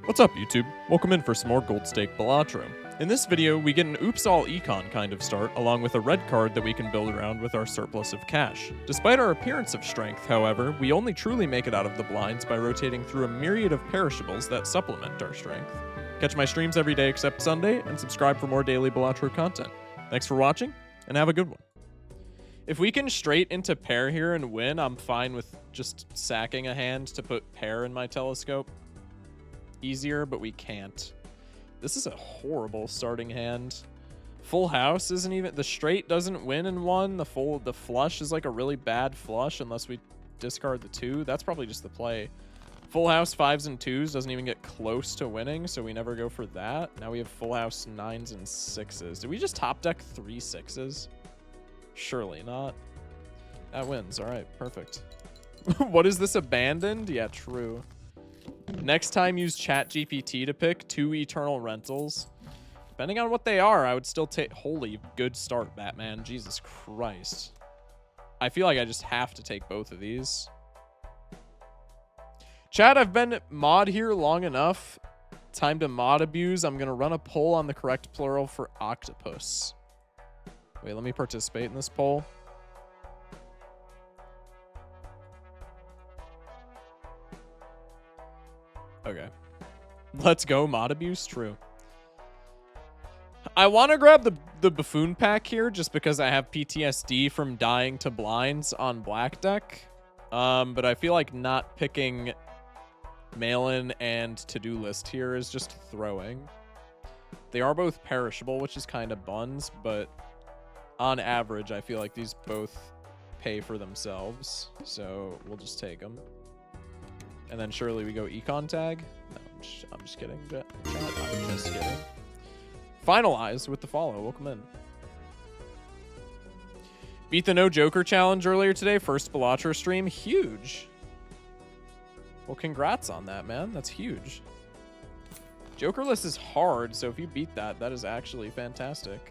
What's up, YouTube? Welcome in for some more Gold Stake Balatro. In this video, we get an oops all econ kind of start, along with a red card that we can build around with our surplus of cash. Despite our appearance of strength, however, we only truly make it out of the blinds by rotating through a myriad of perishables that supplement our strength. Catch my streams every day except Sunday, and subscribe for more daily Balatro content. Thanks for watching, and have a good one. If we can straight into pair here and win, I'm fine with just sacking a hand to put pair in my telescope. Easier, but we can't. This is a horrible starting hand. Full house isn't even, the straight doesn't win in one. The flush is like a really bad flush unless we discard the two. That's probably just the play. Full house fives and twos doesn't even get close to winning, so we never go for that. Now we have full house nines and sixes. Did we just top deck 3 sixes? Surely not. That wins. All right, perfect. What is this, abandoned? Yeah, true. Next time, use ChatGPT to pick 2 Eternal Rentals. Depending on what they are, I would still take... Holy, good start, Batman. Jesus Christ. I feel like I just have to take both of these. Chat, I've been mod here long enough. Time to mod abuse. I'm going to run a poll on the correct plural for octopus. Wait, let me participate in this poll. Okay. Let's go, mod abuse. True. I want to grab the buffoon pack here just because I have PTSD from dying to blinds on black deck. But I feel like not picking mail-in and to-do list here is just throwing. They are both perishable, which is kind of buns, but on average, I feel like these both pay for themselves. So we'll just take them. And then surely we go econ tag. No, I'm just kidding. I'm just kidding. Finalize with the follow. Welcome in. Beat the No Joker challenge earlier today. First Balatro stream. Huge. Well, congrats on that, man. That's huge. Jokerless is hard, so if you beat that, that is actually fantastic.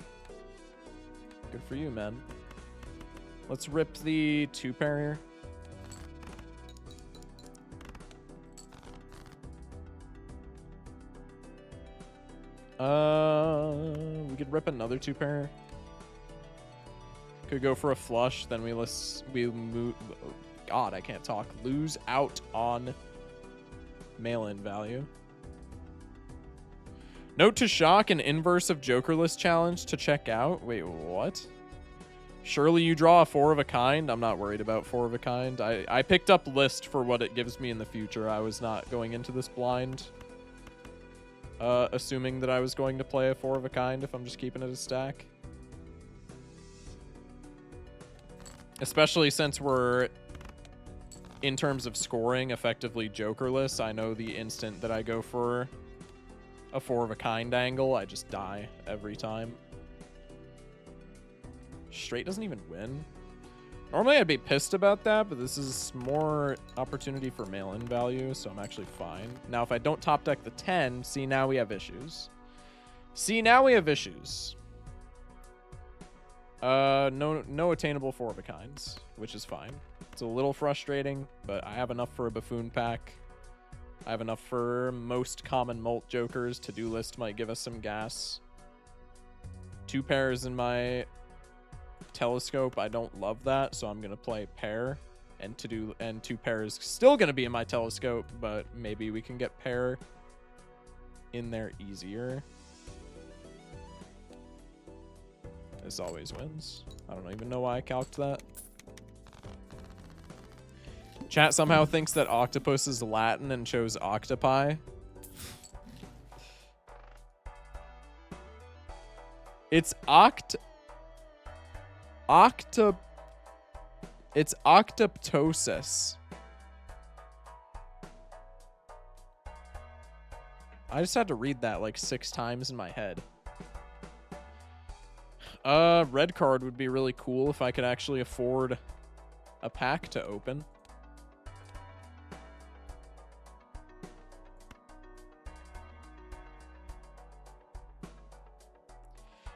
Good for you, man. Let's rip the 2-pair here. We could rip another 2-pair. Could go for a flush, then we move. Oh, God, I can't talk. Lose out on mail-in value. Note to shock, an inverse of Jokerless challenge to check out. Wait, what? Surely you draw a 4 of a kind. I'm not worried about 4 of a kind. I picked up list for what it gives me in the future. I was not going into this blind. Assuming that I was going to play a 4 of a kind if I'm just keeping it a stack. Especially since we're, in terms of scoring, effectively Jokerless. I know the instant that I go for a 4 of a kind angle, I just die every time. Straight doesn't even win. Normally I'd be pissed about that, but this is more opportunity for mail-in value, so I'm actually fine. Now, if I don't top deck the 10, see, now we have issues. See, now we have issues. No attainable 4 of a kinds, which is fine. It's a little frustrating, but I have enough for a buffoon pack. I have enough for most common molt jokers. To-do list might give us some gas. 2 pairs in my telescope. I don't love that, so I'm gonna play pair, and 2 pairs still gonna be in my telescope, but maybe we can get pair in there easier. This always wins. I don't even know why I calced that. Chat somehow thinks that octopus is Latin and chose octopi. It's it's octoptosis. I just had to read that like 6 times in my head. Red card would be really cool if I could actually afford a pack to open.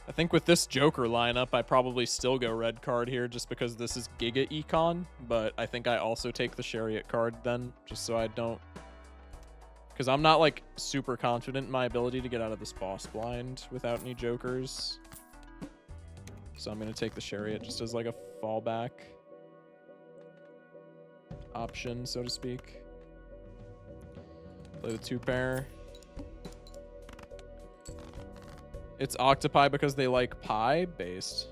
I think with this Joker lineup, I probably still go red card here just because this is Giga Econ, but I think I also take the Chariot card then, just so I don't Because I'm not, like, super confident in my ability to get out of this boss blind without any jokers. So I'm going to take the chariot just as, like, a fallback option, so to speak. Play the 2-pair. It's octopi because they like pie based.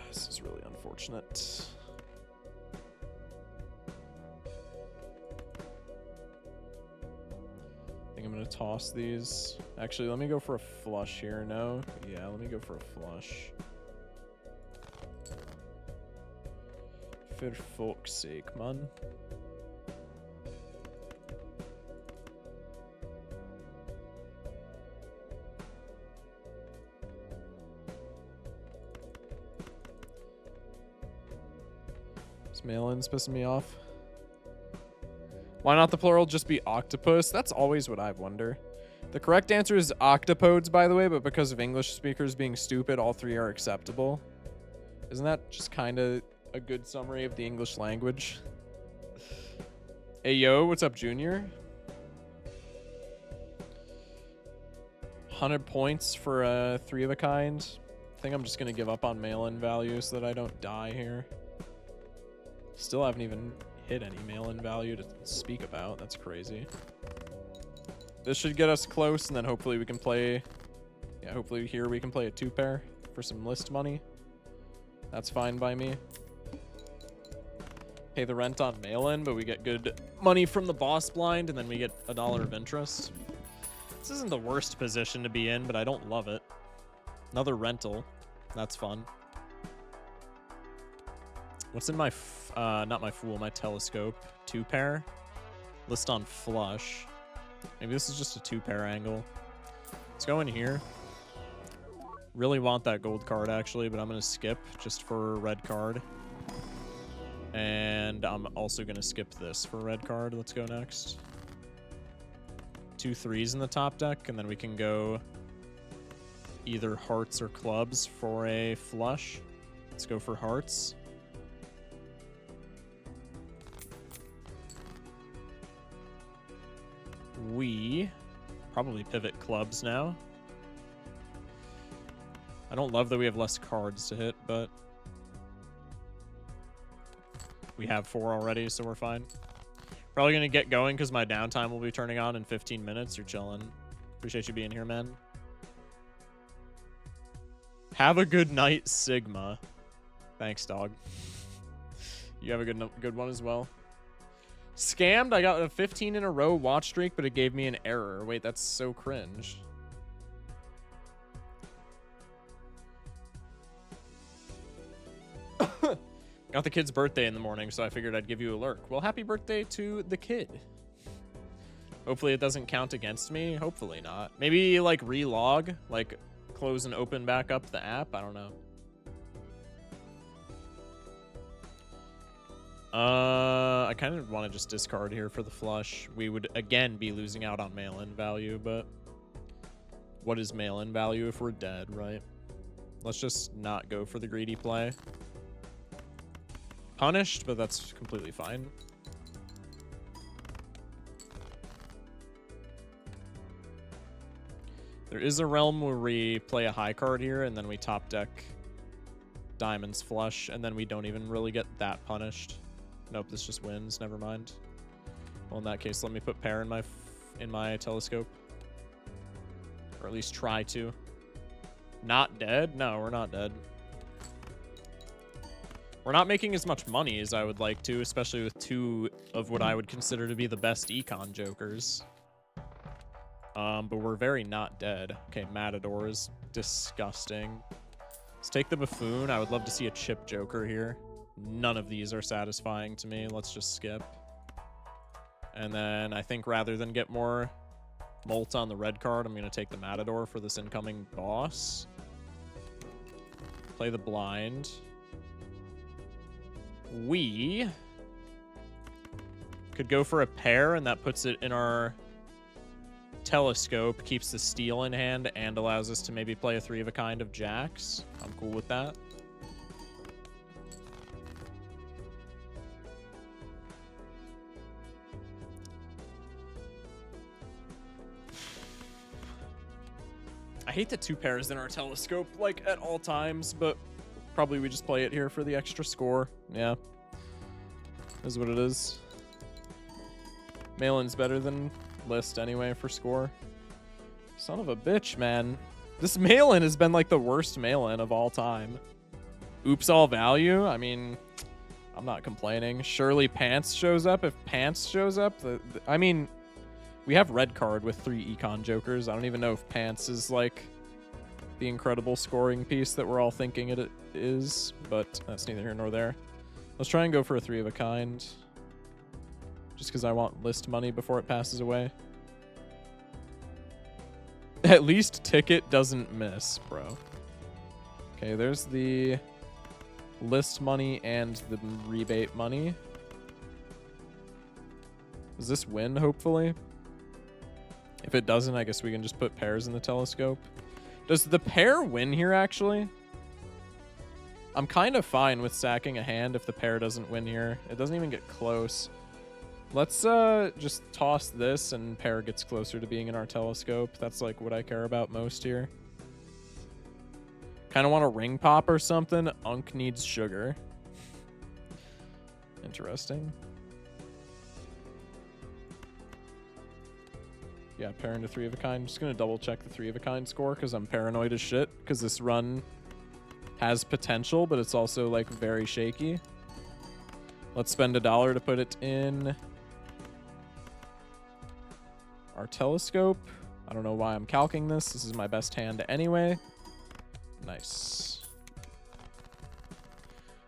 This is really unfortunate. I think I'm gonna toss these. Actually, let me go for a flush here. No? Yeah, let me go for a flush. For fuck's sake, man. This mail-in's pissing me off. Why not the plural just be octopus? That's always what I wonder. The correct answer is octopodes, by the way, but because of English speakers being stupid, all three are acceptable. Isn't that just kind of a good summary of the English language? Hey, yo, what's up, Junior? 100 points for a 3 of a kind. I think I'm just going to give up on mail-in value so that I don't die here. Still haven't even hit any mail-in value to speak about. That's crazy. This should get us close, and then hopefully we can play... Yeah, hopefully here we can play a 2-pair for some list money. That's fine by me. Pay the rent on mail-in, but we get good money from the boss blind, and then we get $1 of interest. This isn't the worst position to be in, but I don't love it. Another rental. That's fun. What's in my... not my fool, my telescope. 2-pair. List on flush. Maybe this is just a 2-pair angle. Let's go in here. Really want that gold card, actually, but I'm going to skip just for a red card. And I'm also going to skip this for a red card. Let's go next. 2 3s in the top deck, and then we can go either hearts or clubs for a flush. Let's go for hearts. We probably pivot clubs now. I don't love that we have less cards to hit, but we have 4 already, so we're fine. Probably going to get going because my downtime will be turning on in 15 minutes. You're chilling. Appreciate you being here, man. Have a good night, Sigma. Thanks, dog. You have a good one as well. Scammed. I got a 15 in a row watch streak, but it gave me an error. Wait, that's so cringe. Got the kid's birthday in the morning, so I figured I'd give you a lurk. Well, happy birthday to the kid. Hopefully it doesn't count against me. Hopefully not. Maybe, like, relog. Like, close and open back up the app. I don't know. I kind of want to just discard here for the flush. We would, again, be losing out on mail-in value, but what is mail-in value if we're dead, right? Let's just not go for the greedy play. Punished, but that's completely fine. There is a realm where we play a high card here, and then we top deck diamonds flush, and then we don't even really get that punished. Nope, this just wins. Never mind. Well, in that case, let me put pair in my telescope, or at least try to. Not dead? No, we're not dead. We're not making as much money as I would like to, especially with 2 of what I would consider to be the best econ jokers. But we're very not dead. Okay, Matador is disgusting. Let's take the buffoon. I would love to see a chip joker here. None of these are satisfying to me. Let's just skip. And then I think rather than get more molt on the red card, I'm going to take the Matador for this incoming boss. Play the blind. We could go for a pair, and that puts it in our telescope, keeps the steel in hand, and allows us to maybe play a 3 of a kind of jacks. I'm cool with that. I hate the 2 pairs in our telescope, like, at all times, but probably we just play it here for the extra score. Yeah. Is what it is. Mail-in's better than list anyway for score. Son of a bitch, man. This mail-in has been like the worst mail-in of all time. Oops all value? I mean, I'm not complaining. Surely Pants shows up. If Pants shows up, I mean, we have red card with 3 econ jokers. I don't even know if Pants is like the incredible scoring piece that we're all thinking it is, but that's neither here nor there. Let's try and go for a 3 of a kind. Just because I want list money before it passes away. At least ticket doesn't miss, bro. Okay, there's the list money and the rebate money. Does this win, hopefully? If it doesn't, I guess we can just put pairs in the telescope. Does the pair win here, actually? I'm kind of fine with sacking a hand if the pair doesn't win here. It doesn't even get close. Let's just toss this and pair gets closer to being in our telescope. That's like what I care about most here. Kind of want a ring pop or something. Unk needs sugar. Interesting. Yeah, pair into 3 of a kind. I'm just going to double check the 3 of a kind score because I'm paranoid as shit because this run has potential, but it's also like very shaky. Let's spend $1 to put it in our telescope. I don't know why I'm calcing this. This is my best hand anyway. Nice.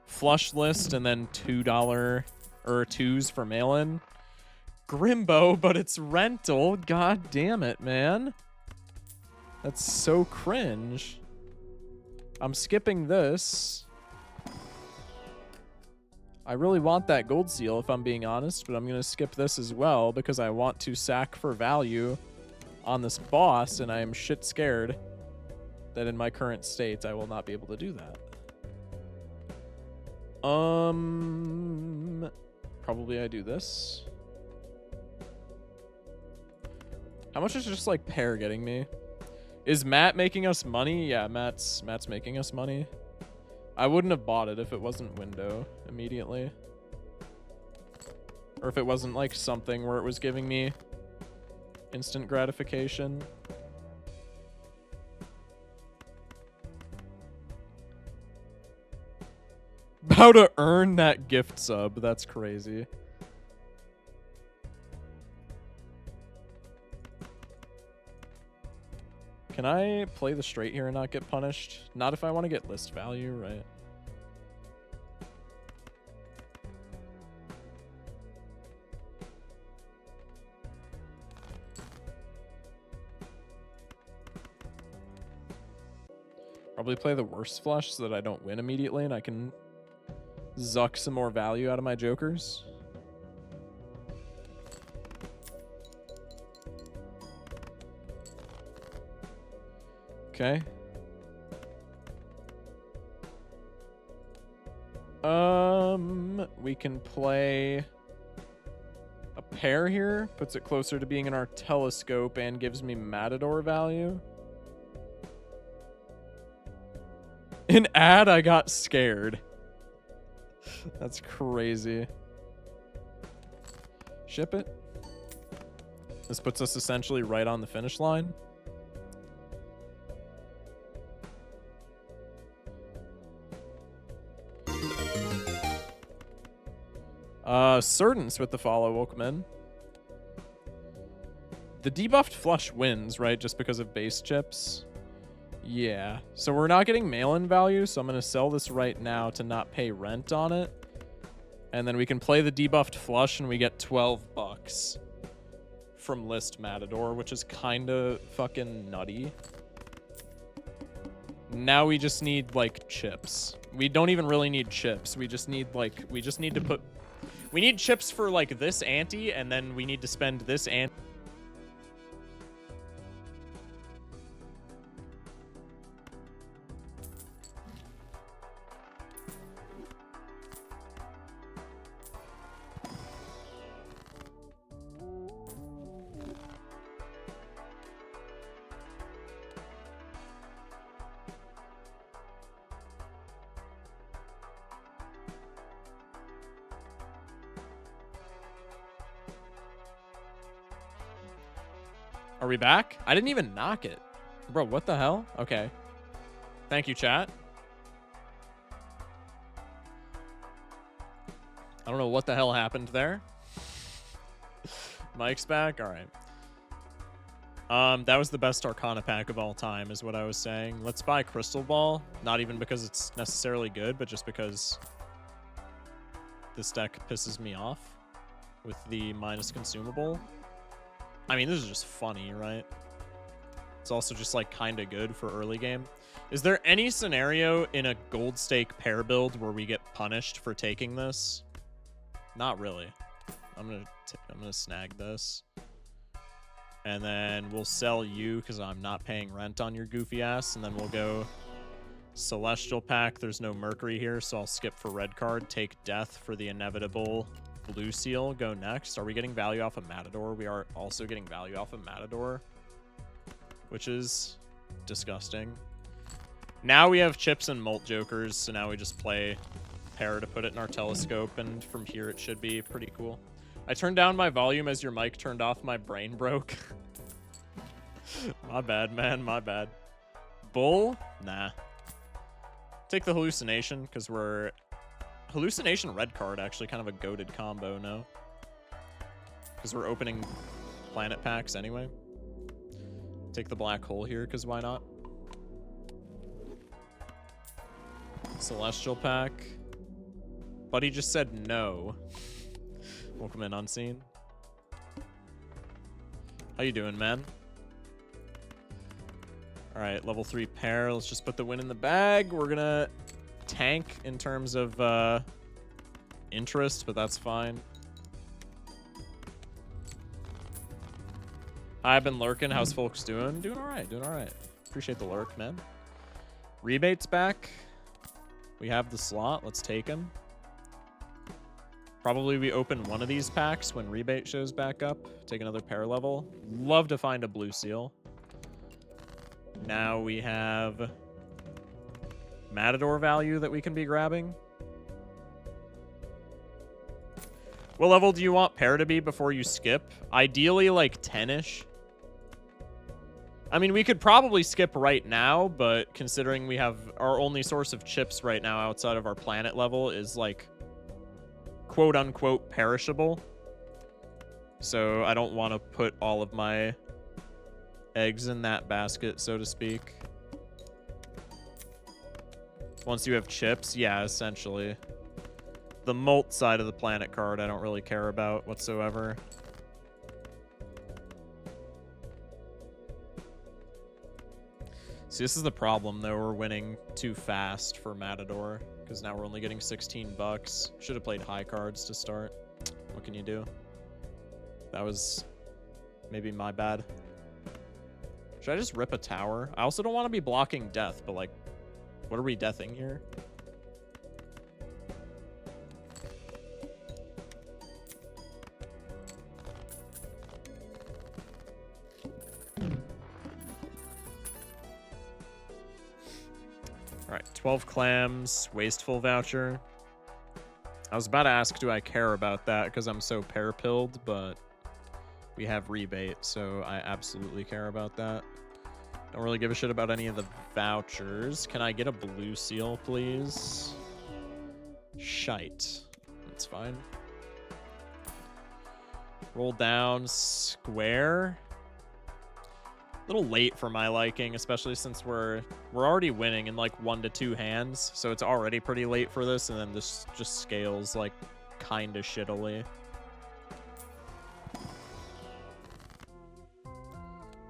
Flush list and then $2 or 2s for mail-in. Grimbo, but it's rental. God damn it, man. That's so cringe. I'm skipping this. I really want that gold seal if I'm being honest, but I'm going to skip this as well because I want to sack for value on this boss, and I am shit scared that in my current state I will not be able to do that. Probably I do this. How much is just like pair getting me? Is Matt making us money? Yeah, Matt's making us money. I wouldn't have bought it if it wasn't window immediately. Or if it wasn't like something where it was giving me instant gratification. How to earn that gift sub. That's crazy. Can I play the straight here and not get punished? Not if I want to get list value, right? Probably play the worst flush so that I don't win immediately and I can zuck some more value out of my jokers. Okay. We can play a pair here. Puts it closer to being in our telescope and gives me Matador value. An ad, I got scared. That's crazy. Ship it. This puts us essentially right on the finish line. Certain's with the follow, welcome in. The debuffed flush wins, right? Just because of base chips. Yeah. So we're not getting mail-in value, so I'm going to sell this right now to not pay rent on it. And then we can play the debuffed flush and we get 12 bucks from list Matador, which is kind of fucking nutty. Now we just need like chips. We don't even really need chips. We just need to put... We need chips for like this ante, and then we need to spend this ante. Are we back? I didn't even knock it. Bro, what the hell? Okay. Thank you, chat. I don't know what the hell happened there. Mike's back? All right. That was the best Arcana pack of all time, is what I was saying. Let's buy Crystal Ball. Not even because it's necessarily good, but just because this deck pisses me off with the minus consumable. I mean, this is just funny, right? It's also just, like, kind of good for early game. Is there any scenario in a Gold Stake pair build where we get punished for taking this? Not really. I'm gonna snag this. And then we'll sell you because I'm not paying rent on your goofy ass. And then we'll go Celestial pack. There's no Mercury here, so I'll skip for red card. Take Death for the inevitable blue seal. Go next. Are we getting value off of Matador? We are also getting value off of Matador, which is disgusting. Now we have chips and Molt Jokers, so now we just play pair to put it in our telescope, and from here it should be pretty cool. I turned down my volume as your mic turned off. My brain broke. My bad, man. My bad. Bull? Nah. Take the Hallucination, because we're... Hallucination red card, actually kind of a goated combo, no? Because we're opening planet packs anyway. Take the Black Hole here, because why not? Celestial pack. Buddy just said no. Welcome in, Unseen. How you doing, man? All right, level 3 pair. Let's just put the win in the bag. We're gonna tank in terms of interest, but that's fine. I've been lurking. How's folks doing? Doing all right. Doing all right. Appreciate the lurk, man. Rebate's back. We have the slot. Let's take him. Probably we open one of these packs when Rebate shows back up. Take another pair level. Love to find a blue seal. Now we have Matador value that we can be grabbing. What level do you want pair to be before you skip? Ideally like 10-ish. I mean, we could probably skip right now, but considering we have our only source of chips right now outside of our planet level is like quote-unquote perishable. So I don't want to put all of my eggs in that basket, so to speak. Once you have chips, yeah, essentially. The Molt side of the planet card I don't really care about whatsoever. See, this is the problem, though. We're winning too fast for Matador, because now we're only getting 16 bucks. Should have played high cards to start. What can you do? That was maybe my bad. Should I just rip a tower? I also don't want to be blocking death, but, like, what are we deathing here? All right, 12 clams, wasteful voucher. I was about to ask, do I care about that because I'm so pair-pilled, but we have rebate, so I absolutely care about that. Don't really give a shit about any of the vouchers. Can I get a blue seal, please? Shite. That's fine. Roll down, square. A little late for my liking, especially since we're already winning in like 1 to 2 hands, so it's already pretty late for this, and then this just scales like kind of shittily.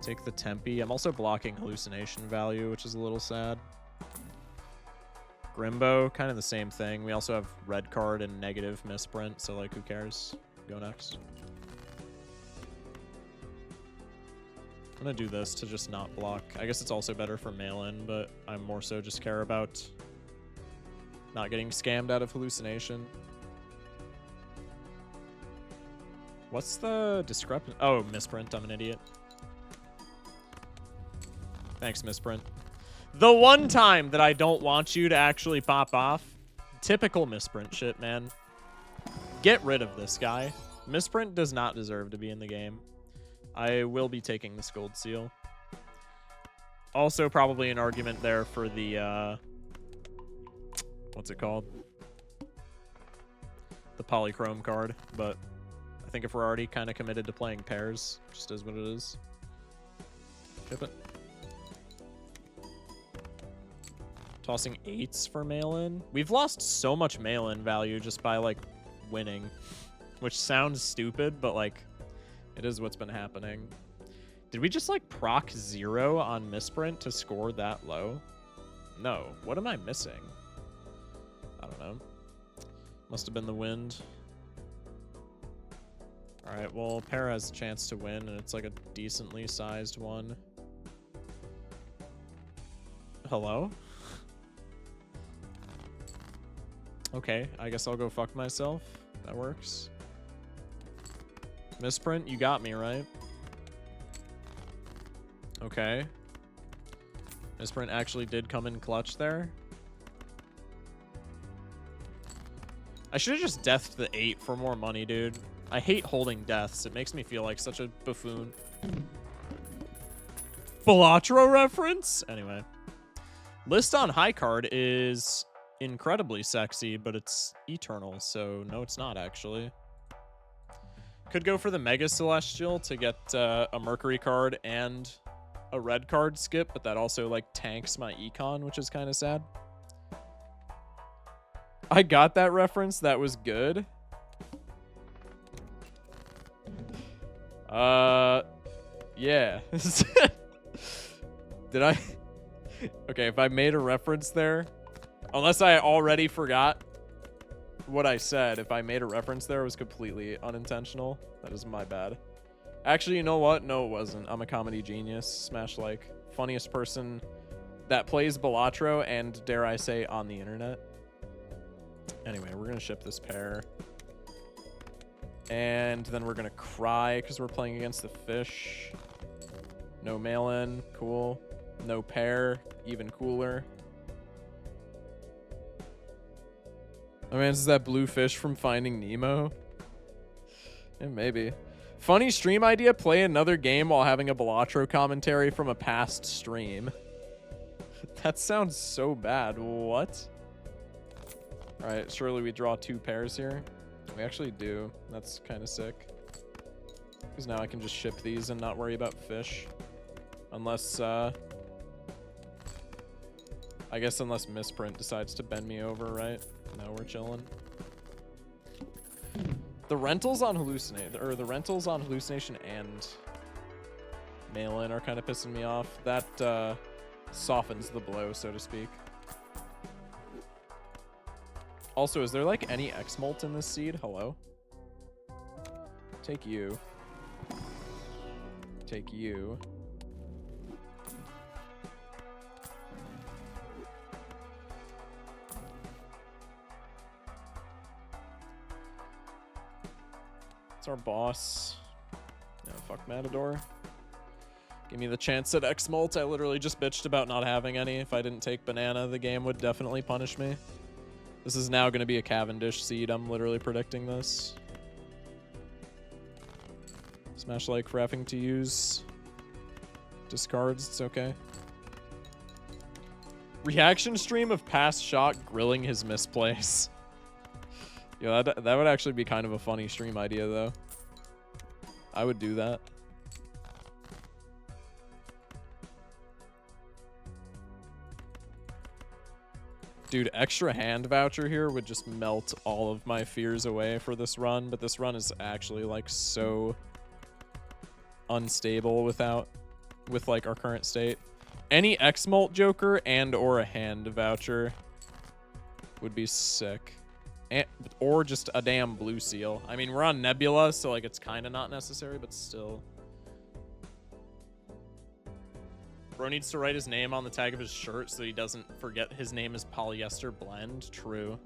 Take the Tempe. I'm also blocking hallucination value, which is a little sad. Grimbo, kind of the same thing. We also have red card and negative misprint, so like who cares? Go next. I'm gonna do this to just not block. I guess it's also better for mail-in, but I more so just care about not getting scammed out of hallucination. What's the discrepancy? Oh, misprint. I'm an idiot. Thanks, misprint. The one time that I don't want you to actually pop off. Typical misprint shit, man. Get rid of this guy. Misprint does not deserve to be in the game. I will be taking this gold seal. Also, probably an argument there for the, what's it called? The polychrome card, but I think if we're already kind of committed to playing pairs, just is what it is. Ship it. Tossing 8s for mail-in. We've lost so much mail-in value just by, like, winning, which sounds stupid, but, like, it is what's been happening. Did we just, like, proc 0 on misprint to score that low? No. What am I missing? I don't know. Must have been the wind. Alright, well, pair has a chance to win, and it's, like, a decently sized one. Hello? Okay, I guess I'll go fuck myself. That works. Misprint, you got me, right? Okay. Misprint actually did come in clutch there. I should have just deathed the 8 for more money, dude. I hate holding deaths. It makes me feel like such a buffoon. Balatro reference? Anyway. List on high card is incredibly sexy, but it's eternal, so no, it's not actually. Could go for the Mega Celestial to get a Mercury card and a red card skip, but that also like tanks my econ, which is kind of sad. I got that reference. That was good. Yeah. Did I? Okay, if I made a reference there, unless I already forgot what I said, if I made a reference there, it was completely unintentional. That is my bad. Actually, you know what? No, it wasn't. I'm a comedy genius. Smash like funniest person that plays Balatro and, dare I say, on the internet. Anyway, we're going to ship this pair. And then we're going to cry because we're playing against the fish. No mail-in. Cool. No pair. Even cooler. Oh man, is that blue fish from Finding Nemo? Yeah, maybe. Funny stream idea, play another game while having a Balatro commentary from a past stream. That sounds so bad. What? Alright, surely we draw 2 pairs here. We actually do. That's kind of sick. Because now I can just ship these and not worry about fish. Unless, I guess unless Misprint decides to bend me over, right? No, we're chilling. The rentals on Hallucination and mail-in are kind of pissing me off. That softens the blow, so to speak. Also, is there like any X-Molt in this seed? Hello? Take you. Take you. It's our boss. Yeah, fuck Matador. Give me the chance at X-Molt. I literally just bitched about not having any. If I didn't take Banana, the game would definitely punish me. This is now going to be a Cavendish seed. I'm literally predicting this. Smash like for having to use discards. It's okay. Reaction stream of past shot grilling his misplays. Yeah, that would actually be kind of a funny stream idea, though. I would do that. Dude, extra hand voucher here would just melt all of my fears away for this run, but this run is actually, like, so unstable with, like, our current state. Any X-Molt Joker and or a hand voucher would be sick. Or just a damn blue seal. I mean, we're on Nebula, so like it's kind of not necessary, but still. Bro needs to write his name on the tag of his shirt so he doesn't forget his name is Polyester Blend. True.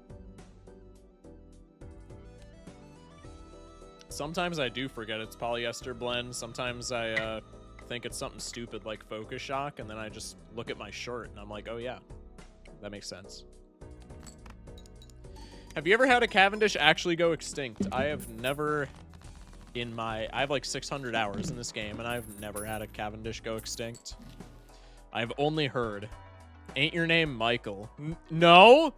Sometimes I do forget it's Polyester Blend. Sometimes I think it's something stupid like Focus Shock, and then I just look at my shirt and I'm like, oh yeah, that makes sense. Have you ever had a Cavendish actually go extinct? I have never in my... I have like 600 hours in this game, and I've never had a Cavendish go extinct. I've only heard, ain't your name Michael? No?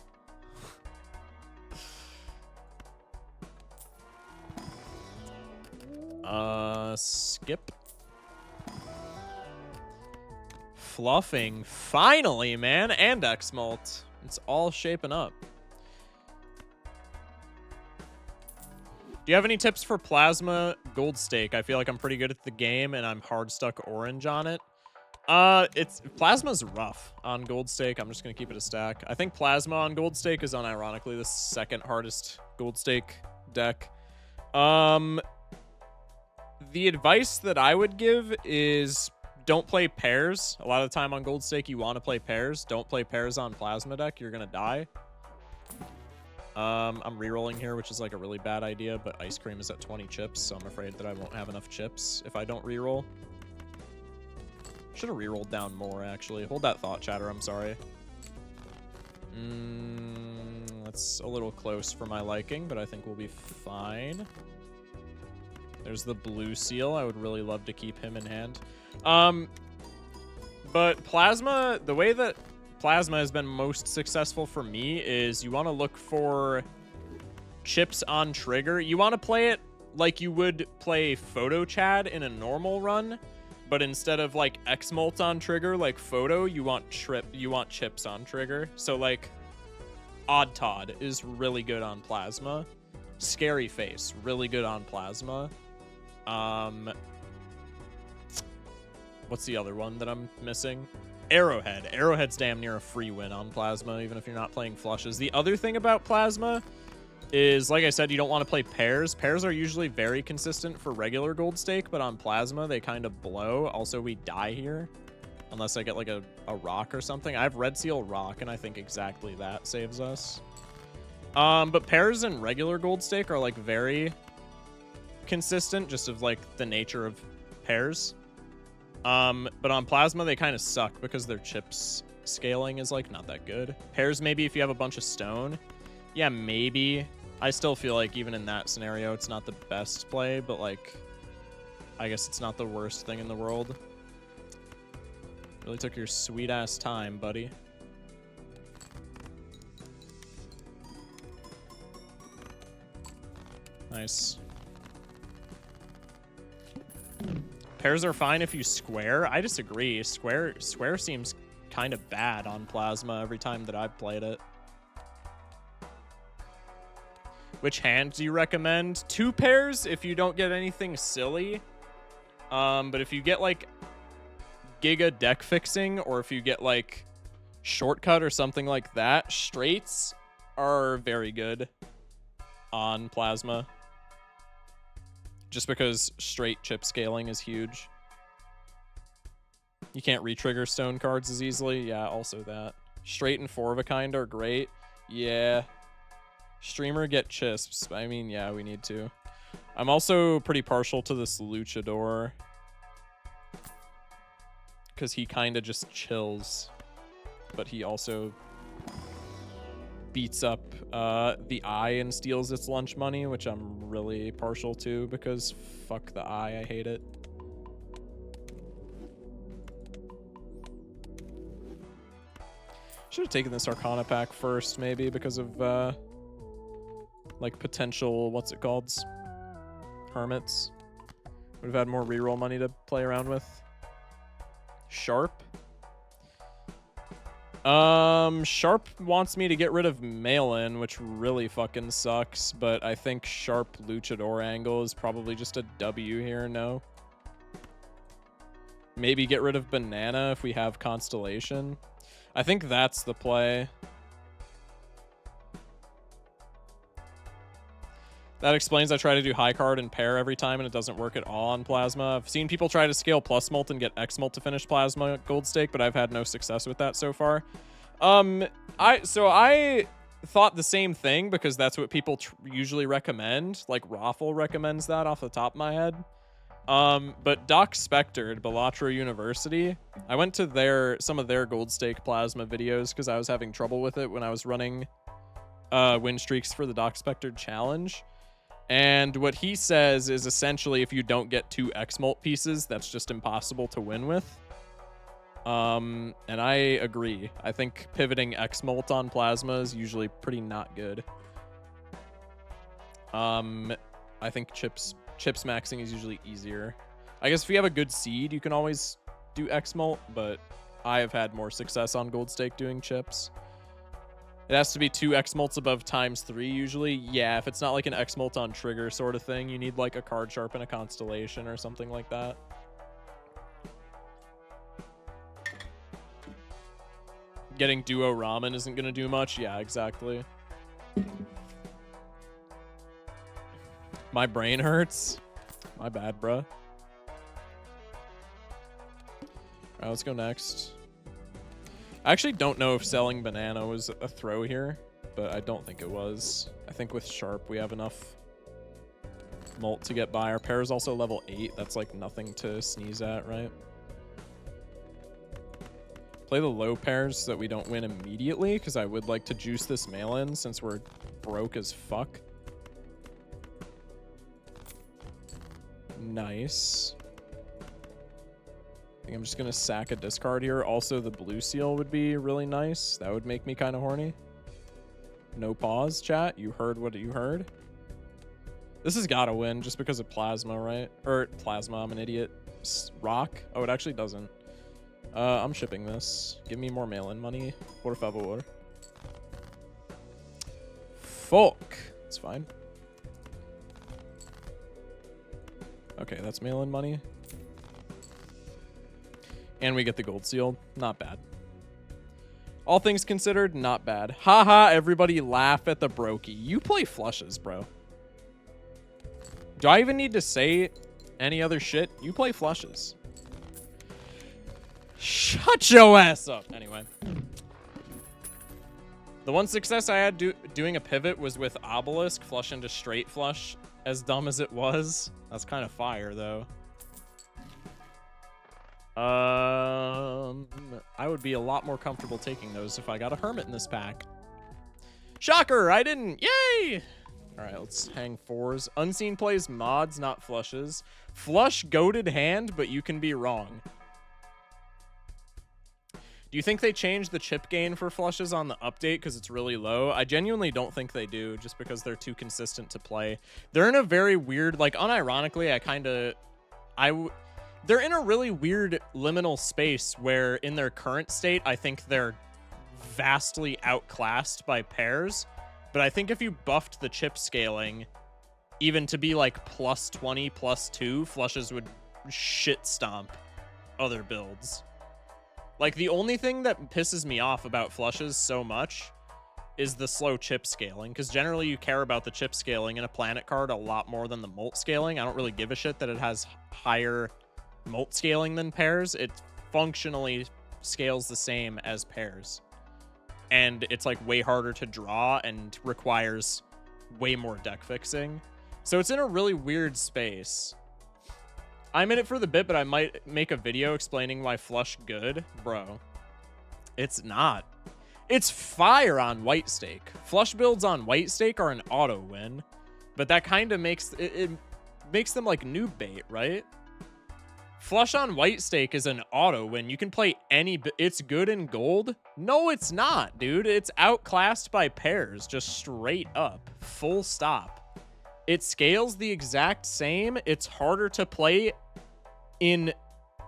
Skip. Fluffing. Finally, man. And X-Molt. It's all shaping up. Do you have any tips for Plasma Gold Stake? I feel like I'm pretty good at the game, and I'm hard stuck orange on it. Plasma's rough on Gold Stake. I'm just gonna keep it a stack. I think Plasma on Gold Stake is unironically the second hardest Gold Stake deck. The advice that I would give is don't play pairs. A lot of the time on Gold Stake, you want to play pairs. Don't play pairs on Plasma deck. You're going to die. I'm rerolling here, which is like a really bad idea, but Ice Cream is at 20 chips, so I'm afraid that I won't have enough chips if I don't reroll. Should have rerolled down more, actually. Hold that thought, chatter. I'm sorry. That's a little close for my liking, but I think we'll be fine. There's the blue seal. I would really love to keep him in hand. But Plasma, the way that Plasma has been most successful for me is you want to look for chips on trigger. You want to play it like you would play Photo Chad in a normal run, but instead of like X-Molt on trigger like Photo, you want chips on trigger. So like Odd Todd is really good on Plasma. Scary Face, really good on Plasma. What's the other one that I'm missing? Arrowhead. Arrowhead's damn near a free win on Plasma, even if you're not playing flushes. The other thing about Plasma is, like I said, you don't want to play pairs. Pairs are usually very consistent for regular Gold Stake, but on Plasma, they kind of blow. Also, we die here, unless I get like a rock or something. I have Red Seal Rock, and I think exactly that saves us. But pairs and regular Gold Stake are like very consistent, just of like the nature of pairs. But on Plasma, they kind of suck because their chips scaling is like not that good. Pairs, maybe if you have a bunch of stone. Yeah, maybe. I still feel like even in that scenario, it's not the best play, but like, I guess it's not the worst thing in the world. Really took your sweet ass time, buddy. Nice. Pairs are fine if you square. I disagree. Square seems kind of bad on Plasma every time that I've played it. Which hand do you recommend? 2 pairs if you don't get anything silly. But if you get like Giga deck fixing, or if you get like Shortcut or something like that, straights are very good on Plasma. Just because straight chip scaling is huge. You can't re-trigger stone cards as easily. Yeah, also that. Straight and 4 of a kind are great. Yeah. Streamer get chisps. I mean, yeah, we need to. I'm also pretty partial to this Luchador, because he kind of just chills. But he also beats up the Eye and steals its lunch money, which I'm really partial to, because fuck the Eye, I hate it. Should have taken this Arcana pack first, maybe, because of like potential, what's it called? Hermits. Would have had more reroll money to play around with. Sharp. Sharp wants me to get rid of Mail-In, which really fucking sucks, but I think Sharp Luchador angle is probably just a W here, no? Maybe get rid of Banana if we have Constellation. I think that's the play. That explains I try to do high card and pair every time and it doesn't work at all on Plasma. I've seen people try to scale plus mult and get X mult to finish Plasma Gold Stake, but I've had no success with that so far. I thought the same thing because that's what people usually recommend. Like Raffle recommends that off the top of my head. But Doc Spector at Balatro University, I went to some of their Gold Stake Plasma videos because I was having trouble with it when I was running win streaks for the Doc Spector challenge. And what he says is essentially if you don't get 2 X-Molt pieces, that's just impossible to win with. And I agree. I think pivoting X-Molt on Plasma is usually pretty not good. I think chips maxing is usually easier. I guess if you have a good seed, you can always do X-Molt, but I have had more success on Gold Stake doing chips. It has to be 2 X-Molts above ×3 usually. Yeah, if it's not like an X-Molt on trigger sort of thing, you need like a Card Sharp and a Constellation or something like that. Getting Duo Ramen isn't going to do much. Yeah, exactly. My brain hurts. My bad, bruh. Alright, let's go next. I actually don't know if selling banana was a throw here, but I don't think it was. I think with Sharp, we have enough Molt to get by. Our pair is also level 8. That's like nothing to sneeze at, right? Play the low pairs so that we don't win immediately, because I would like to juice this mail-in since we're broke as fuck. Nice. I think I'm just going to sack a discard here. Also, the blue seal would be really nice. That would make me kind of horny. No pause, chat. You heard what you heard. This has got to win just because of Plasma, right? Or Plasma, I'm an idiot. Rock? Oh, it actually doesn't. I'm shipping this. Give me more mail-in money. Por favor. Fuck. It's fine. Okay, that's mail-in money. And we get the gold seal. Not bad. All things considered, not bad. Haha, everybody laugh at the brokey. You play flushes, bro. Do I even need to say any other shit? You play flushes. Shut your ass up. Anyway. The one success I had doing a pivot was with Obelisk, flush into straight flush. As dumb as it was. That's kind of fire, though. I would be a lot more comfortable taking those if I got a Hermit in this pack. Shocker, I didn't. Yay! All right, let's hang 4s. Unseen plays mods, not flushes. Flush goated hand, but you can be wrong. Do you think they changed the chip gain for flushes on the update because it's really low? I genuinely don't think they do, just because they're too consistent to play. They're in a very weird, like, unironically, they're in a really weird liminal space where in their current state, I think they're vastly outclassed by pairs. But I think if you buffed the chip scaling, even to be like +20, +2, flushes would shit stomp other builds. Like, the only thing that pisses me off about flushes so much is the slow chip scaling, because generally you care about the chip scaling in a planet card a lot more than the Molt scaling. I don't really give a shit that it has higher Molt scaling than pairs. It functionally scales the same as pairs. And it's like way harder to draw and requires way more deck fixing. So it's in a really weird space. I'm in it for the bit, but I might make a video explaining why flush good. Bro, it's not. It's fire on white stake. Flush builds on white stake are an auto win, but that kind of makes it makes them like noob bait, right? Flush on white stake is an auto win. You can play any. It's good in gold. No, it's not, dude. It's outclassed by pairs, just straight up, full stop. It scales the exact same. It's harder to play in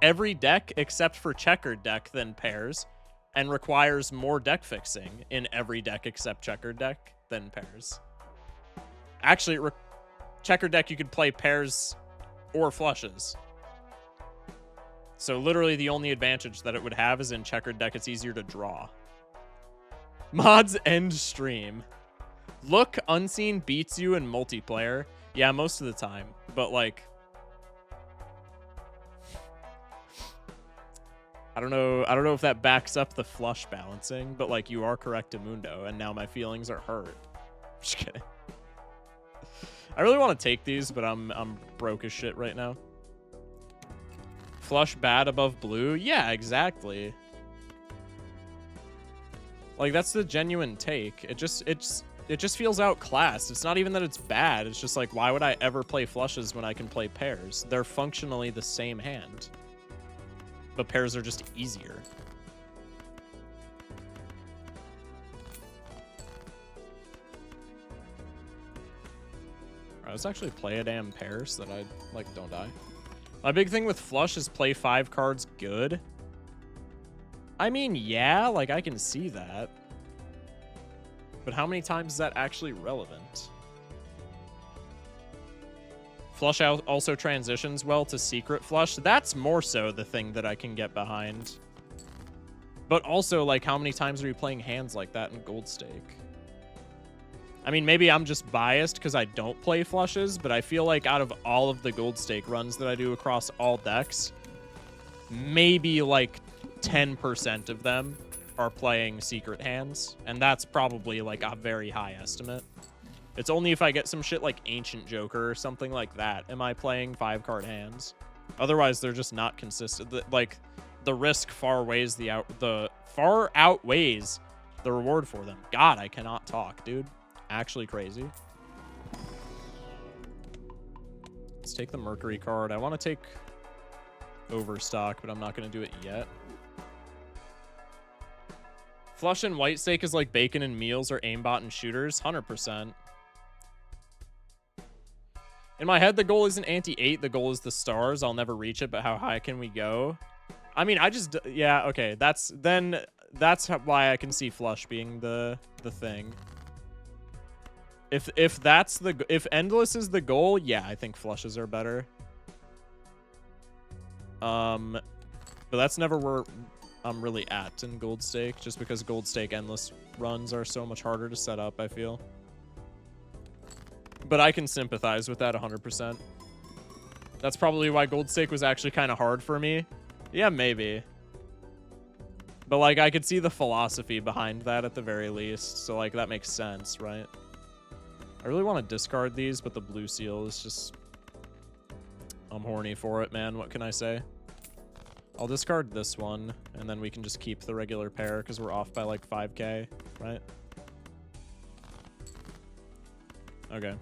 every deck except for checkered deck than pairs, and requires more deck fixing in every deck except checkered deck than pairs. Actually, checkered deck you could play pairs or flushes. So literally the only advantage that it would have is in checkered deck it's easier to draw. Mods end stream. Look, Unseen beats you in multiplayer. Yeah, most of the time. But, like, I don't know if that backs up the flush balancing, but, like, you are correct, Amundo, and now my feelings are hurt. Just kidding. I really want to take these, but I'm broke as shit right now. Flush bad above blue? Yeah, exactly. Like, that's the genuine take. It's it just feels outclassed. It's not even that it's bad. It's just like, why would I ever play flushes when I can play pairs? They're functionally the same hand. But pairs are just easier. Alright, let's actually play a damn pair so that I, like, don't die. My big thing with flush is play 5 cards good. I mean, yeah, like, I can see that. But how many times is that actually relevant? Flush out also transitions well to secret flush. That's more so the thing that I can get behind. But also, like, how many times are you playing hands like that in Gold Stake? I mean, maybe I'm just biased because I don't play flushes, but I feel like out of all of the Gold Stake runs that I do across all decks, maybe like 10% of them are playing secret hands, and that's probably like a very high estimate. It's only if I get some shit like Ancient Joker or something like that am I playing 5-card hands. Otherwise, they're just not consistent. Like, the risk far outweighs the reward for them. God, I cannot talk, dude. Actually crazy. Let's take the Mercury card. I want to take Overstock, but I'm not going to do it yet. Flush and White Stake is like bacon and meals or aimbot and shooters. 100%. In my head, the goal isn't ante-8. The goal is the stars. I'll never reach it, but how high can we go? I mean, yeah, okay. That's why I can see flush being the thing. If endless is the goal, yeah, I think flushes are better. But that's never where I'm really at in Gold Stake, just because Gold Stake endless runs are so much harder to set up, I feel. But I can sympathize with that 100%. That's probably why Gold Stake was actually kind of hard for me. Yeah, maybe. But, like, I could see the philosophy behind that at the very least. So, like, that makes sense, right? I really want to discard these, but the blue seal is just... I'm horny for it, man. What can I say? I'll discard this one, and then we can just keep the regular pair, because we're off by, like, 5k, right? Okay.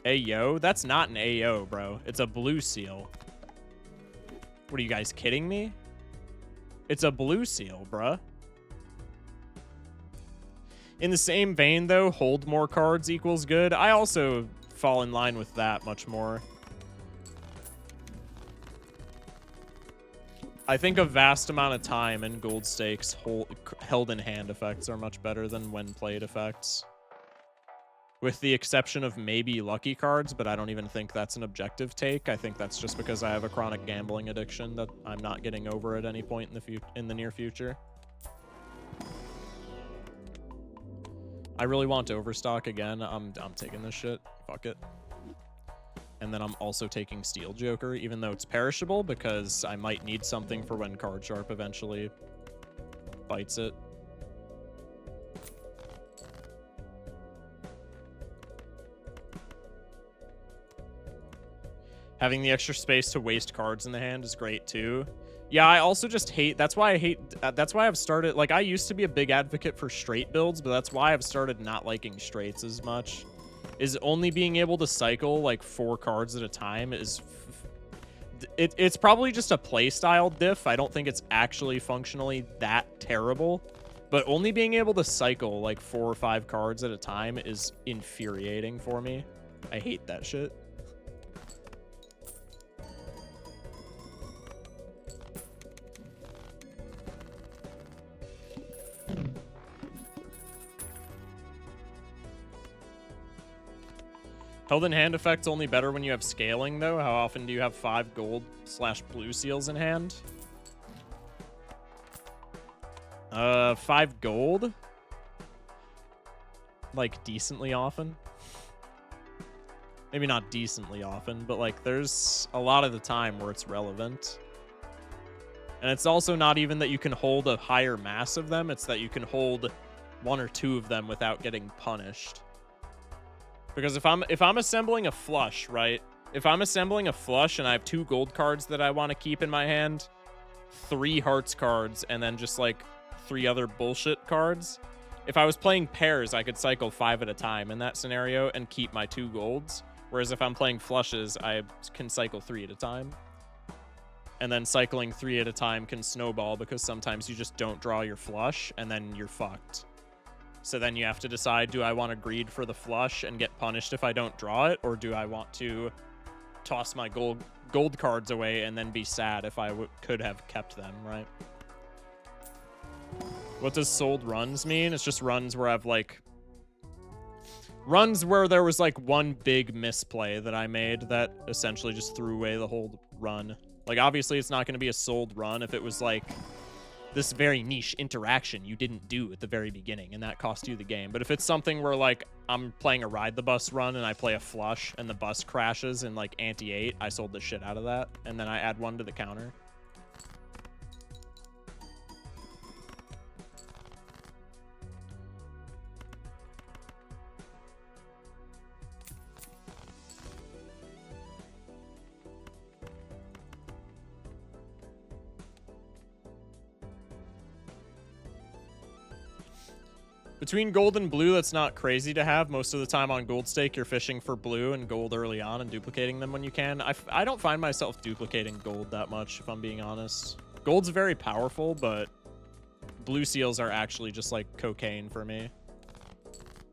Ayo? That's not an Ayo, bro. It's a blue seal. What, are you guys kidding me? It's a blue seal, bruh. In the same vein, though, hold more cards equals good. I also fall in line with that much more. I think a vast amount of time in Gold Stakes held in hand effects are much better than when played effects. With the exception of maybe lucky cards, but I don't even think that's an objective take. I think that's just because I have a chronic gambling addiction that I'm not getting over at any point in the near future. I really want to overstock again. I'm taking this shit. Fuck it. And then I'm also taking Steel Joker, even though it's perishable, because I might need something for when Card Sharp eventually bites it. Having the extra space to waste cards in the hand is great too. Yeah, I also just hate, that's why I've started, like, I used to be a big advocate for straight builds, but that's why I've started not liking straights as much. Is only being able to cycle, like, 4 cards at a time is... It's probably just a playstyle diff. I don't think it's actually functionally that terrible. But only being able to cycle, like, 4 or 5 cards at a time is infuriating for me. I hate that shit. Held in hand effect's only better when you have scaling, though. How often do you have 5 gold/blue seals in hand? 5 gold? Like, decently often? Maybe not decently often, but, like, there's a lot of the time where it's relevant. And it's also not even that you can hold a higher mass of them, it's that you can hold 1 or 2 of them without getting punished. Because if I'm assembling a flush, right? If I'm assembling a flush and I have 2 gold cards that I want to keep in my hand, 3 hearts cards, and then just like 3 other bullshit cards, If I was playing pairs, I could cycle 5 at a time in that scenario and keep my 2 golds. Whereas if I'm playing flushes, I can cycle 3 at a time. And then cycling 3 at a time can snowball because sometimes you just don't draw your flush and then you're fucked. So then you have to decide, do I want to greed for the flush and get punished if I don't draw it? Or do I want to toss my gold cards away and then be sad if I could have kept them, right? What does sold runs mean? It's just runs where I've like... Runs where there was like one big misplay that I made that essentially just threw away the whole run. Like, obviously, it's not going to be a sold run if it was like this very niche interaction you didn't do at the very beginning and that cost you the game. But if it's something where like I'm playing a ride the bus run and I play a flush and the bus crashes in like ante 8, I sold the shit out of that. And then I add 1 to the counter. Between gold and blue, that's not crazy to have. Most of the time on gold stake, you're fishing for blue and gold early on and duplicating them when you can. I don't find myself duplicating gold that much, if I'm being honest. Gold's very powerful, but blue seals are actually just like cocaine for me.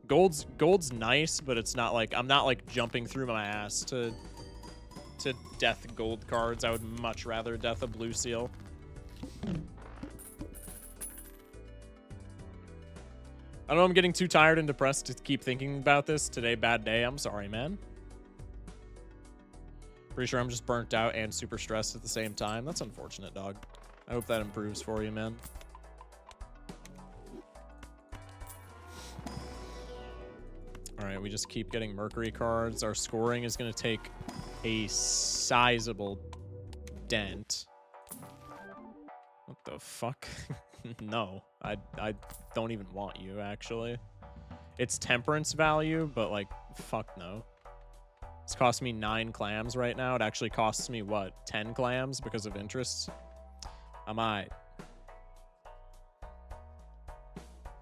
Gold's nice, but it's not like, I'm not like jumping through my ass to death gold cards. I would much rather death a blue seal. I know I'm getting too tired and depressed to keep thinking about this. Today, bad day. I'm sorry, man. Pretty sure I'm just burnt out and super stressed at the same time. That's unfortunate, dog. I hope that improves for you, man. All right, we just keep getting Mercury cards. Our scoring is going to take a sizable dent. What the fuck? No, I don't even want you, actually. It's temperance value, but like, fuck no. It's costing me 9 clams right now. It actually costs me, what, 10 clams because of interest? I might.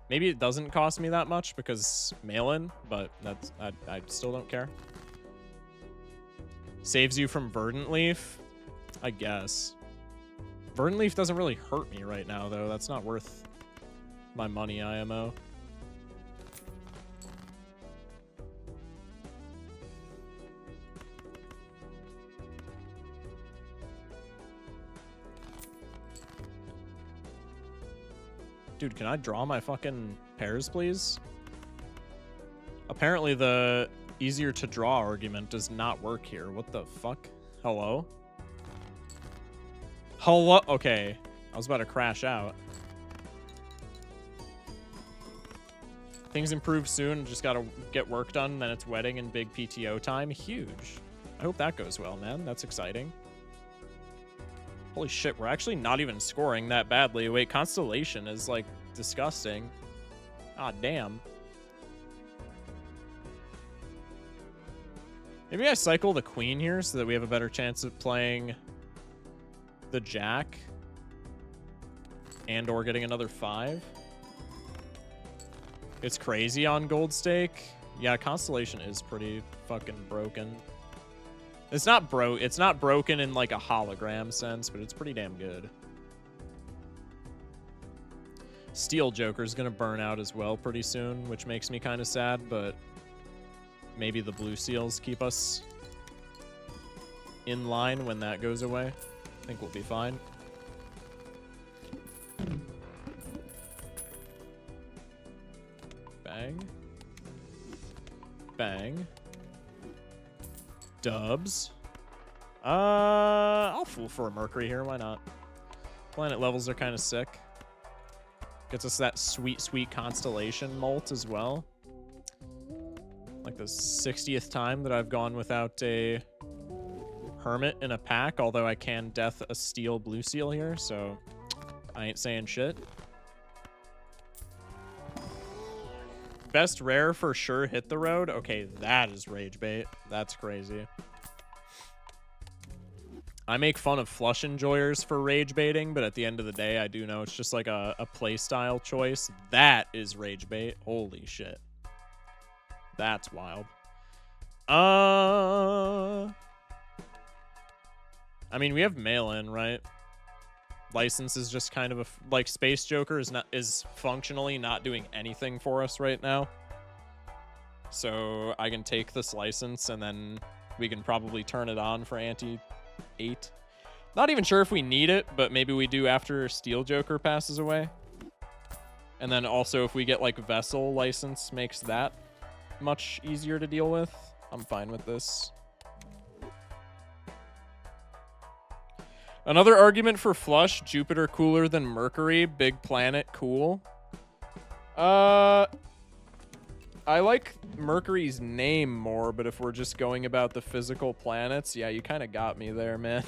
Maybe it doesn't cost me that much because mail-in, but that's I still don't care. Saves you from Verdant Leaf? I guess. Verdant Leaf doesn't really hurt me right now, though. That's not worth my money, IMO. Dude, can I draw my fucking pairs, please? Apparently the easier to draw argument does not work here. What the fuck? Hello? Hello? Okay. I was about to crash out. Things improve soon. Just gotta get work done. Then it's wedding and big PTO time. Huge. I hope that goes well, man. That's exciting. Holy shit, we're actually not even scoring that badly. Wait, Constellation is, like, disgusting. Ah, damn. Maybe I cycle the Queen here so that we have a better chance of playing the Jack and or getting another 5. It's crazy on gold stake. Yeah, Constellation is pretty fucking broken. It's not broken in like a hologram sense, but it's pretty damn good. Steel Joker's gonna burn out as well pretty soon, which makes me kind of sad, but maybe the blue seals keep us in line when that goes away. I think we'll be fine. Bang. Bang. Dubs. I'll fool for a Mercury here. Why not? Planet levels are kind of sick. Gets us that sweet, sweet Constellation molt as well. Like the 60th time that I've gone without a Hermit in a pack, although I can death a steel blue seal here, so I ain't saying shit. Best rare for sure hit the road. Okay, that is rage bait. That's crazy. I make fun of flush enjoyers for rage baiting, but at the end of the day, I do know it's just like a play style choice. That is rage bait. Holy shit. That's wild. I mean, we have mail-in, right? License is just kind of a like Space Joker is functionally not doing anything for us right now. So I can take this license and then we can probably turn it on for Ante 8. Not even sure if we need it, but maybe we do after Steel Joker passes away. And then also if we get like Vessel license makes that much easier to deal with. I'm fine with this. Another argument for flush, Jupiter cooler than Mercury, big planet cool. I like Mercury's name more, but if we're just going about the physical planets, yeah, you kind of got me there, man.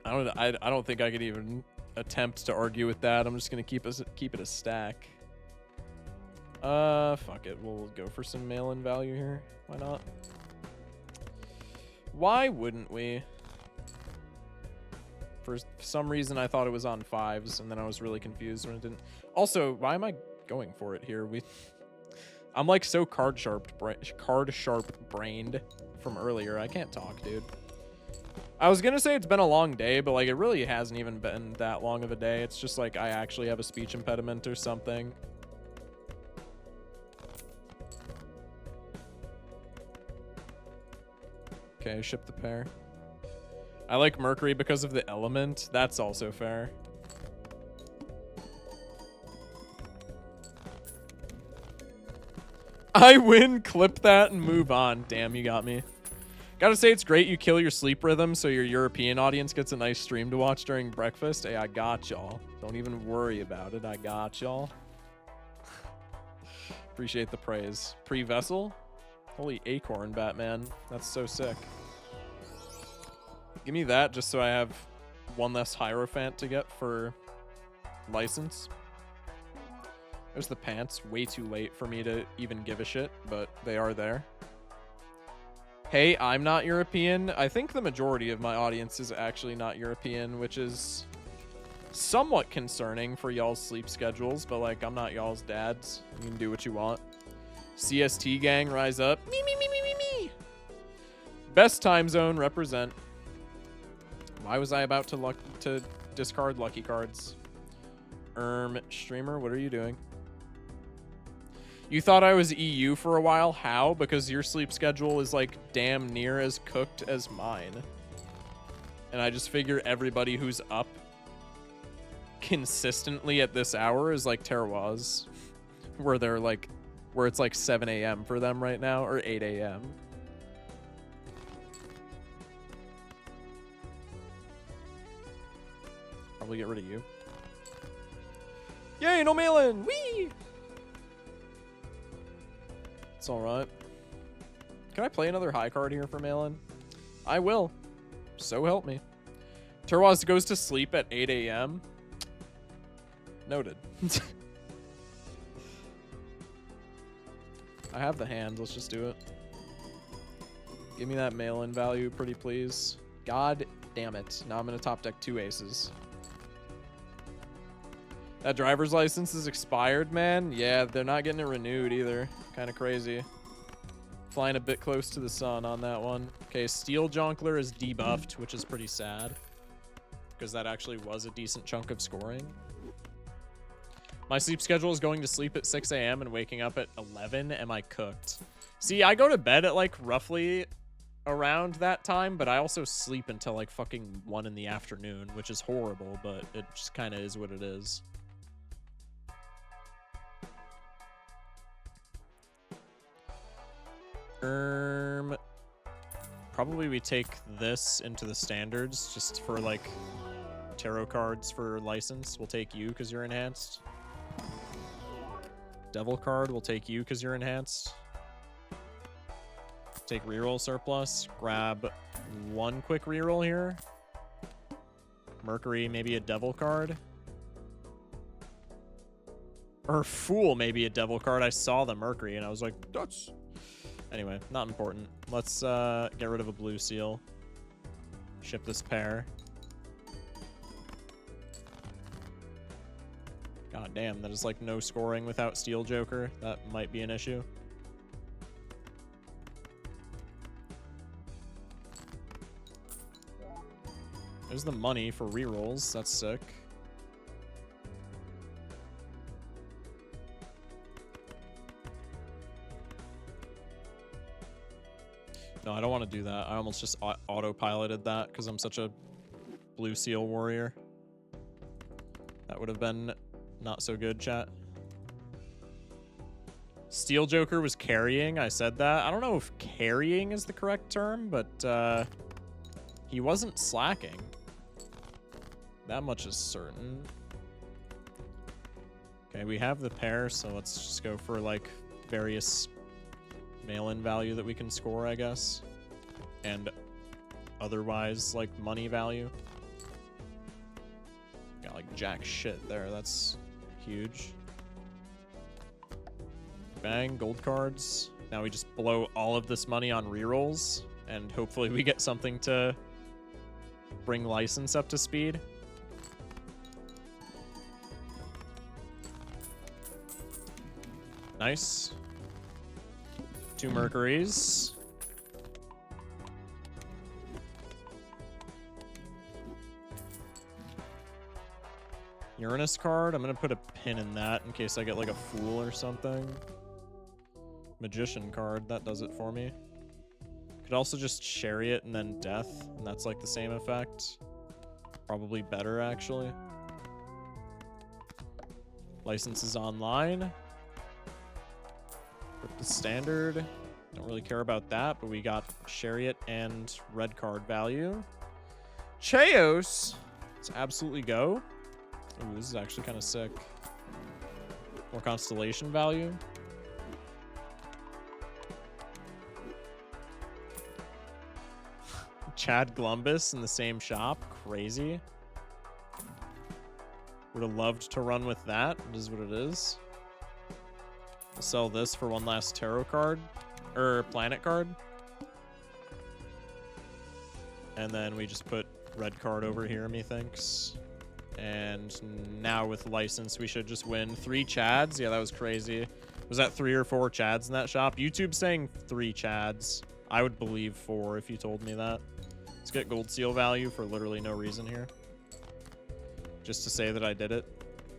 I don't think I could even attempt to argue with that. I'm just gonna keep it a stack. Fuck it. We'll go for some mail-in value here. Why not? Why wouldn't we? For some reason, I thought it was on 5s, and then I was really confused when it didn't. Also, why am I going for it here? I'm like so card sharp brained from earlier. I can't talk, dude. I was gonna say it's been a long day, but like it really hasn't even been that long of a day. It's just like I actually have a speech impediment or something. Okay, ship the pair. I like Mercury because of the element. That's also fair. I win, clip that, and move on. Damn, you got me. Gotta say, it's great you kill your sleep rhythm so your European audience gets a nice stream to watch during breakfast. Hey, I got y'all. Don't even worry about it. I got y'all. Appreciate the praise. Pre-Vessel? Holy acorn, Batman. That's so sick. Give me that just so I have one less Hierophant to get for license. There's the pants. Way too late for me to even give a shit, but they are there. Hey, I'm not European. I think the majority of my audience is actually not European, which is somewhat concerning for y'all's sleep schedules, but like, I'm not y'all's dads. You can do what you want. CST gang, rise up. Me, me, me, me, me, me. Best time zone, represent. Why was I about to discard lucky cards? Streamer, what are you doing? You thought I was EU for a while? How? Because your sleep schedule is like damn near as cooked as mine. And I just figure everybody who's up consistently at this hour is like Terroirs, where they're like, where it's like 7 a.m. for them right now, or 8 a.m. Probably get rid of you. Yay, no mail-in! Whee! It's alright. Can I play another high card here for mail-in? I will. So help me. Terroirs goes to sleep at 8 a.m. Noted. I have the hand. Let's just do it. Give me that mail-in value, pretty please. God damn it. Now I'm going to top deck 2 aces. That driver's license is expired, man. Yeah, they're not getting it renewed either. Kind of crazy. Flying a bit close to the sun on that one. Okay, Steel Jonkler is debuffed, which is pretty sad. Because that actually was a decent chunk of scoring. My sleep schedule is going to sleep at 6 a.m. and waking up at 11. Am I cooked? See, I go to bed at like roughly around that time, but I also sleep until like fucking 1 in the afternoon, which is horrible, but it just kind of is what it is. Probably we take this into the standards just for like tarot cards for license. We'll take you because you're enhanced. Devil card, we'll take you because you're enhanced. Take reroll surplus. Grab 1 quick reroll here. Mercury, maybe a devil card. Or Fool, maybe a devil card. I saw the Mercury and I was like, that's... Anyway, not important. Let's get rid of a blue seal. Ship this pair. God damn, that is like no scoring without Steel Joker. That might be an issue. There's the money for rerolls. That's sick. No, I don't want to do that. I almost just autopiloted that because I'm such a blue seal warrior. That would have been not so good, chat. Steel Joker was carrying. I said that. I don't know if carrying is the correct term, but he wasn't slacking. That much is certain. Okay, we have the pair, so let's just go for like various mail-in value that we can score, I guess. And otherwise, like money value. Got like jack shit there. That's huge. Bang, gold cards. Now we just blow all of this money on rerolls, and hopefully we get something to bring license up to speed. Nice. 2 Mercuries. Uranus card. I'm gonna put a pin in that in case I get like a Fool or something. Magician card. That does it for me. Could also just Chariot and then Death, and that's like the same effect. Probably better, actually. Licenses online. Rip the standard. Don't really care about that, but we got Chariot and red card value. Chaos! Let's absolutely go. Ooh, this is actually kind of sick. More constellation value. Chad Glumbus in the same shop. Crazy. Would have loved to run with that. It is what it is. We'll sell this for one last tarot card. Or planet card. And then we just put red card over here, methinks. And now with license, we should just win. 3 Chads. Yeah, that was crazy. Was that 3 or 4 Chads in that shop? YouTube's saying 3 Chads. I would believe 4 if you told me that. Let's get gold seal value for literally no reason here. Just to say that I did it.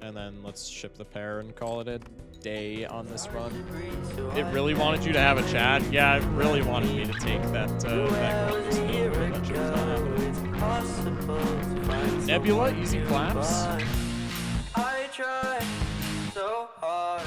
And then let's ship the pair and call it a day on this run. It really wanted you to have a Chad. Yeah, it really wanted me to take that Nebula, easy claps. I try so hard.